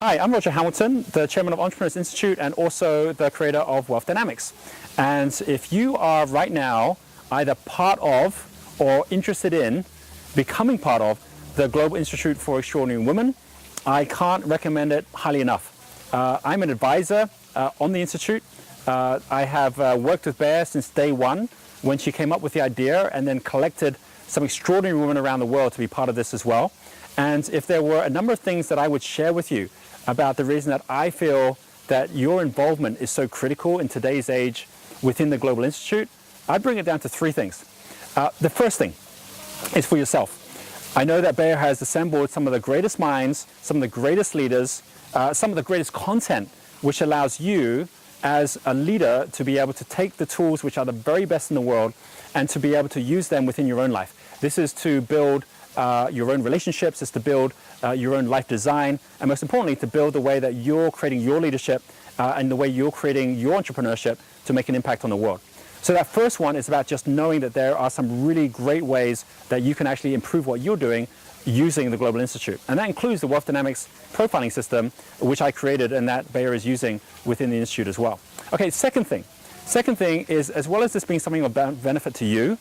Hi, I'm Roger Hamilton, the chairman of Entrepreneurs Institute and also the creator of Wealth Dynamics. And if you are right now either part of or interested in becoming part of the Global Institute for Extraordinary Women, I can't recommend it highly enough. I'm an advisor on the Institute. I have worked with Bear since day one when she came up with the idea and then collected some extraordinary women around the world to be part of this as well. And if there were a number of things that I would share with you about the reason that I feel that your involvement is so critical in today's age within the Global Institute, I'd bring it down to three things. The first thing is for yourself. I know that Bayer has assembled some of the greatest minds, some of the greatest leaders, some of the greatest content, which allows you as a leader to be able to take the tools which are the very best in the world and to be able to use them within your own life. This is to build your own relationships, is to build your own life design, and most importantly, to build the way that you're creating your leadership and the way you're creating your entrepreneurship to make an impact on the world. So that first one is about just knowing that there are some really great ways that you can actually improve what you're doing using the Global Institute. And that includes the Wealth Dynamics profiling system, which I created and that Bayer is using within the Institute as well. Okay, second thing is, as well as this being something of benefit to you,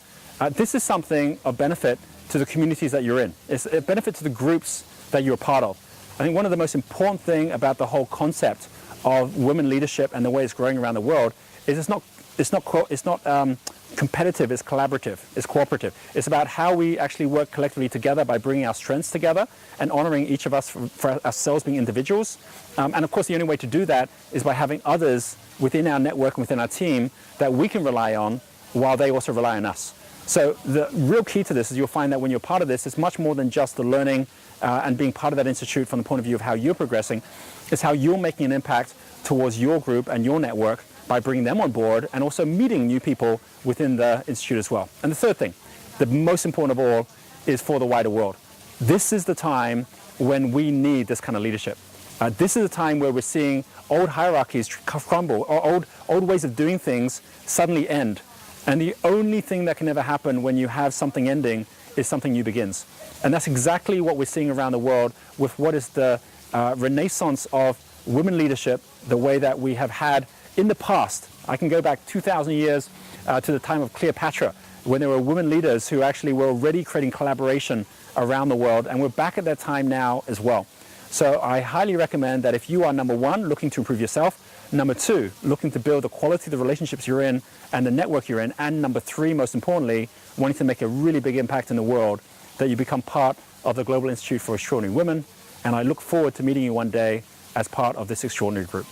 this is something of benefit to the communities that you're in. It's a benefit to the groups that you're a part of. I think one of the most important thing about the whole concept of women leadership and the way it's growing around the world is it's not competitive, it's collaborative, it's cooperative. It's about how we actually work collectively together by bringing our strengths together and honoring each of us for ourselves being individuals. And of course, the only way to do that is by having others within our network and within our team that we can rely on while they also rely on us. So the real key to this is you'll find that when you're part of this, it's much more than just the learning and being part of that institute from the point of view of how you're progressing. It's how you're making an impact towards your group and your network by bringing them on board and also meeting new people within the institute as well. And the third thing, the most important of all, is for the wider world. This is the time when we need this kind of leadership. This is a time where we're seeing old hierarchies crumble, or old ways of doing things suddenly end. And the only thing that can ever happen when you have something ending is something new begins. And that's exactly what we're seeing around the world with what is the renaissance of women leadership, the way that we have had in the past. I can go back 2,000 years to the time of Cleopatra, when there were women leaders who actually were already creating collaboration around the world, and we're back at that time now as well. So I highly recommend that if you are, number one, looking to improve yourself, number two, looking to build the quality of the relationships you're in and the network you're in, and number three, most importantly, wanting to make a really big impact in the world, that you become part of the Global Institute for Extraordinary Women. And I look forward to meeting you one day as part of this extraordinary group.